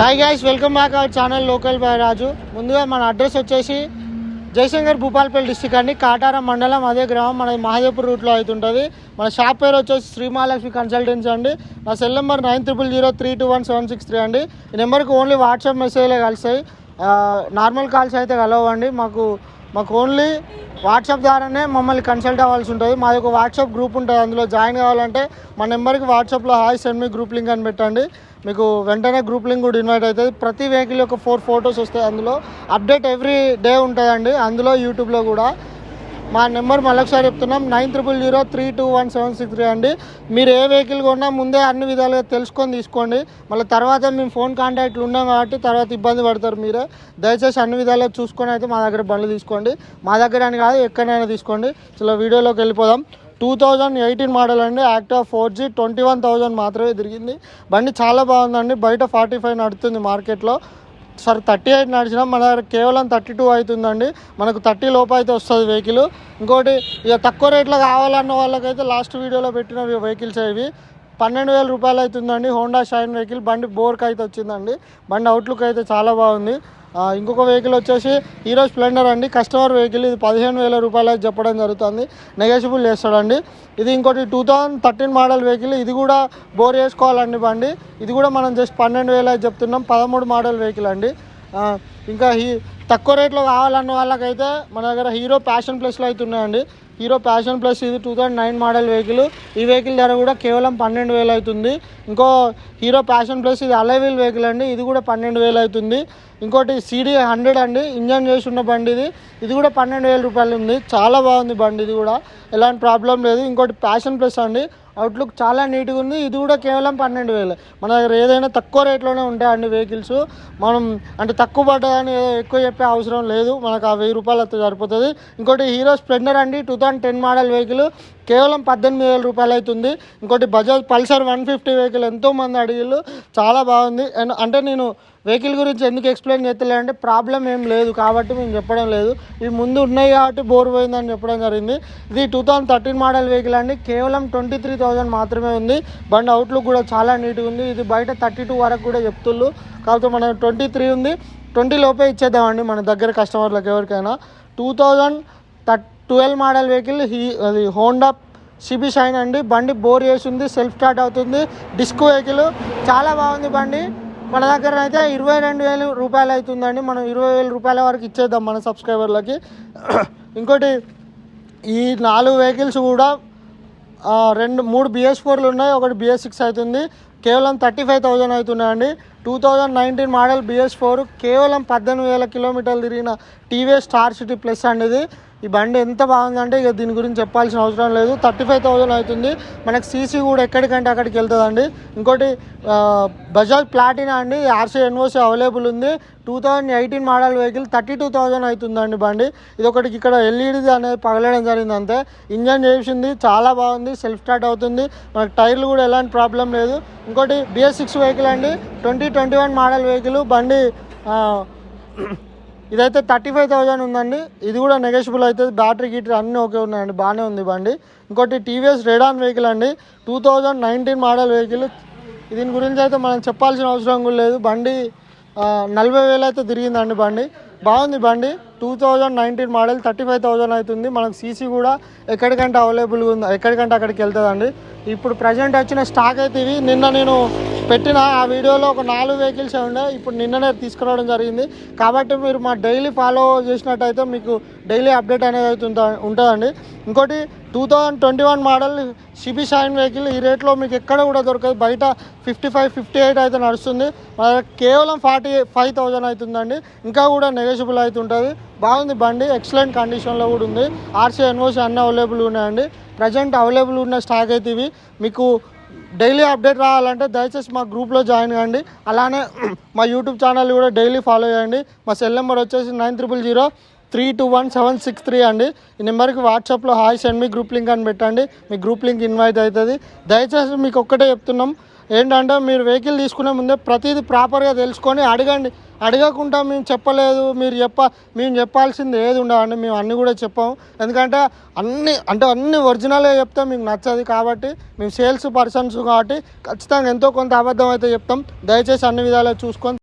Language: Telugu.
Hi guys, welcome back our channel local by Raju. ముందుగా మన అడ్రస్ వచ్చేసి జయశంకర్ భూపాలపల్లి డిస్టిక్ అండి, కాటారం మండలం, అదే గ్రామం. మన మహాదేవ్పూర్ రూట్లో అవుతుంటుంది. మన షాప్ పేరు వచ్చేసి శ్రీ మహాలక్ష్మి కన్సల్టెన్సీ అండి. నా సెల్ నెంబర్ 9003217763 అండి. ఈ నెంబర్కి ఓన్లీ వాట్సాప్ మెసేజ్లే కలుస్తాయి, నార్మల్ కాల్స్ అయితే కలవండి. మాకు ఓన్లీ వాట్సాప్ ద్వారానే మమ్మల్ని కన్సల్ట్ అవ్వాల్సి ఉంటుంది. మాది ఒక వాట్సాప్ గ్రూప్ ఉంటుంది, అందులో జాయిన్ కావాలంటే మా నెంబర్కి వాట్సాప్లో hi send me group link అని పెట్టండి. మీకు వెంటనే గ్రూప్ లింక్ కూడా ఇన్వైట్ అవుతుంది. ప్రతి వెహికల్ యొక్క 4 ఫొటోస్ వస్తాయి, అందులో అప్డేట్ ఎవ్రీ డే ఉంటుందండి. అందులో యూట్యూబ్లో కూడా మా నెంబర్ మళ్ళొకసారి చెప్తున్నాం, 9003217763 అండి. మీరు ఏ వెహికల్ కొన్నా ముందే అన్ని విధాలుగా తెలుసుకొని తీసుకోండి. మళ్ళీ తర్వాత మేము ఫోన్ కాంటాక్ట్లు ఉన్నాం కాబట్టి తర్వాత ఇబ్బంది పడతారు మీరే. దయచేసి అన్ని విధాలుగా చూసుకొని అయితే మా దగ్గర బండ్లు తీసుకోండి. మా దగ్గర అని కాదు, ఎక్కడైనా తీసుకోండి. చాలా వీడియోలోకి వెళ్ళిపోదాం. 2018 మోడల్ అండి, యాక్టివా 4G 21,000 మాత్రమే తిరిగింది. బండి చాలా బాగుందండి. బయట 45 నడుస్తుంది మార్కెట్లో, 38 నడిచినా మన దగ్గర కేవలం 32 అవుతుందండి. మనకు 30 లోపు అయితే వస్తుంది వెహికల్. ఇంకోటి ఇక తక్కువ రేట్లో కావాలన్న వాళ్ళకైతే లాస్ట్ వీడియోలో పెట్టిన వెహికల్స్ ఇవి 12,000 రూపాయలు అవుతుందండి. Honda shine vehicle. బండి బోర్కి అయితే వచ్చిందండి. బండి అవుట్లుక్ అయితే చాలా బాగుంది. ఇంకొక వెహికల్ వచ్చేసి హీరో స్ప్లెండర్ అండి, కస్టమర్ వెహికల్. ఇది 15,000 రూపాయలు చెప్పడం జరుగుతుంది, నెగోషియబుల్ చేస్తాడండి. ఇది ఇంకోటి 2013 మోడల్ వెహికల్. ఇది కూడా బోర్ వేసుకోవాలండి బండి. ఇది కూడా మనం జస్ట్ 12,000 చెప్తున్నాం. 13 మోడల్ వెహికల్ అండి. ఇంకా తక్కువ రేట్లో కావాలన్న వాళ్ళకైతే మన దగ్గర హీరో ప్యాషన్ ప్లస్లో అయితే ఉన్నాయండి. హీరో ప్యాషన్ ప్లస్ ఇది 2009 మోడల్ వెహికల్. ఈ వెహికల్ ధర కూడా కేవలం 12,000 అవుతుంది. ఇంకో హీరో ప్యాషన్ ప్లస్ ఇది అలైవీల్ వెహికల్ అండి, ఇది కూడా 12,000 అవుతుంది. ఇంకోటి CD 100 అండి, ఇంజన్ చేసి ఉన్న బండి ఇది కూడా 12,000 రూపాయలు ఉంది. చాలా బాగుంది బండి, ఇది కూడా ఎలాంటి ప్రాబ్లం లేదు. ఇంకోటి ప్యాషన్ ప్లస్ అండి, అవుట్లుక్ చాలా నీట్గా ఉంది. ఇది కూడా కేవలం 12,000. మన దగ్గర ఏదైనా తక్కువ రేట్లోనే ఉంటాయండి వెహికల్స్. మనం అంటే తక్కువ పడ్డదని ఎక్కువ చెప్పే అవసరం లేదు, మనకు ఆ 1000 రూపాయలు అయితే సరిపోతుంది. ఇంకోటి హీరో స్ప్లెండర్ అండి, 2010 మోడల్ వెహికల్, కేవలం 18,000 రూపాయలు అవుతుంది. ఇంకోటి బజాజ్ పల్సర్ 150 వెహికల్, ఎంతోమంది అడిగిళ్ళు, చాలా బాగుంది. అంటే నేను వెహికల్ గురించి ఎందుకు ఎక్స్ప్లెయిన్ చేస్తలే అంటే ప్రాబ్లం ఏం లేదు కాబట్టి మేము చెప్పడం లేదు. ఇవి ముందు ఉన్నాయి కాబట్టి బోర్ పోయిందని చెప్పడం జరిగింది. ఇది 2013 మోడల్ వెహికల్ అండి, కేవలం 23,000 మాత్రమే ఉంది. బండి అవుట్లుక్ కూడా చాలా నీట్గా ఉంది. ఇది బయట 32 వరకు కూడా చెప్తుళ్ళు, కాకపోతే మన 23 ఉంది. 20 లోపే ఇచ్చేద్దామండి మన దగ్గర కస్టమర్లకు ఎవరికైనా. 2012 మోడల్ వెహికల్, అది హోండా సిబి షైన్ అండి. బండి బోర్ చేసి ఉంది, సెల్ఫ్ స్టార్ట్ అవుతుంది, డిస్క్ వెహికల్, చాలా బాగుంది బండి. మన దగ్గర అయితే 22,000 రూపాయలు అవుతుందండి. మనం 20,000 రూపాయల వరకు ఇచ్చేద్దాం మన సబ్స్క్రైబర్లకి. ఇంకోటి ఈ 4 వెహికల్స్ కూడా 3 BS4లు ఉన్నాయి, ఒకటి BS6 అవుతుంది. కేవలం 35,000 అవుతున్నాయండి. 2019 మోడల్ BS4, కేవలం 18,000 కిలోమీటర్లు తిరిగిన TVS స్టార్ సిటీ ప్లస్ అండి ఇది. ఈ బండి ఎంత బాగుందంటే ఇక దీని గురించి చెప్పాల్సిన అవసరం లేదు. 35,000 అవుతుంది. మనకు CC కూడా ఎక్కడికంటే అక్కడికి వెళ్తుందండి. ఇంకోటి బజాజ్ ప్లాటినా అండి, RC NOC అవైలబుల్ ఉంది. 2018 మోడల్ వెహికల్, 32,000 అవుతుందండి బండి. ఇది ఒకటికి ఇక్కడ LED అనేది పగలడం జరిగింది అంతే. ఇంజన్ చేసింది, చాలా బాగుంది, సెల్ఫ్ స్టార్ట్ అవుతుంది. మనకు టైర్లు కూడా ఎలాంటి ప్రాబ్లం లేదు. ఇంకోటి BS6 వెహికల్ అండి, 2021 మోడల్ వెహికల్. బండి ఇదైతే 35,000 ఉందండి. ఇది కూడా నెగోషియబుల్ అవుతుంది. బ్యాటరీ గీటరీ అన్నీ ఓకే ఉన్నాయండి, బాగానే ఉంది బండి. ఇంకోటి TVS రెడాన్ వెహికల్ అండి, 2019 మోడల్ వెహికల్. దీని గురించి అయితే మనం చెప్పాల్సిన అవసరం కూడా లేదు. బండి 40,000 అయితే తిరిగిందండి బండి. బాగుంది బండి. 2019 మోడల్, 35,000 అవుతుంది. మనకు CC కూడా ఎక్కడికంటే అవైలబుల్గా ఉంది, ఎక్కడికంటే అక్కడికి వెళ్తుందండి. ఇప్పుడు ప్రజెంట్ వచ్చిన స్టాక్ అయితే ఇవి. నిన్న నేను పెట్టిన ఆ వీడియోలో ఒక 4 వెహికల్స్ ఉండే, ఇప్పుడు నిన్ననే తీసుకురావడం జరిగింది. కాబట్టి మీరు మా డైలీ ఫాలో చేసినట్టయితే మీకు డైలీ అప్డేట్ అనేది అయితే ఉంటుందండి. ఇంకోటి 2021 మోడల్ సిబి షైన్ వెహికల్. ఈ రేట్లో మీకు ఎక్కడ కూడా దొరకదు, బయట 55, 58 అయితే నడుస్తుంది. మన కేవలం 45,000 అవుతుందండి. ఇంకా కూడా నెగోషియబుల్ అవుతుంటుంది. బాగుంది బండి, ఎక్సలెంట్ కండిషన్లో కూడా ఉంది. RC NOC అన్నీ అవైలబుల్ ఉన్నాయండి. ప్రజెంట్ అవైలబుల్ ఉన్న స్టాక్ అయితే ఇవి. మీకు డైలీ అప్డేట్ రావాలంటే దయచేసి మా గ్రూప్లో జాయిన్ కాండి. అలానే మా యూట్యూబ్ ఛానల్ కూడా డైలీ ఫాలో చేయండి. మా సెల్ నెంబర్ వచ్చేసి 9003217763 అండి. ఈ నెంబర్కి వాట్సాప్లో hi send me group link అని పెట్టండి, మీ గ్రూప్ లింక్ ఇన్వైట్ అవుతుంది. దయచేసి మీకు ఒక్కటే చెప్తున్నాం ఏంటంటే, మీరు వెహికల్ తీసుకునే ముందే ప్రతిదీ ప్రాపర్గా తెలుసుకొని అడగండి. అడగకుండా మేము చెప్పలేదు, మేము చెప్పాల్సింది ఏది ఉండదండి. మేము అన్నీ కూడా చెప్పాము, ఎందుకంటే అన్ని ఒరిజినల్గా చెప్తే మీకు నచ్చదు. కాబట్టి మేము సేల్స్ పర్సన్స్ కాబట్టి ఖచ్చితంగా ఎంతో కొంత అబద్ధం అయితే చెప్తాం. దయచేసి అన్ని విధాలుగా చూసుకొని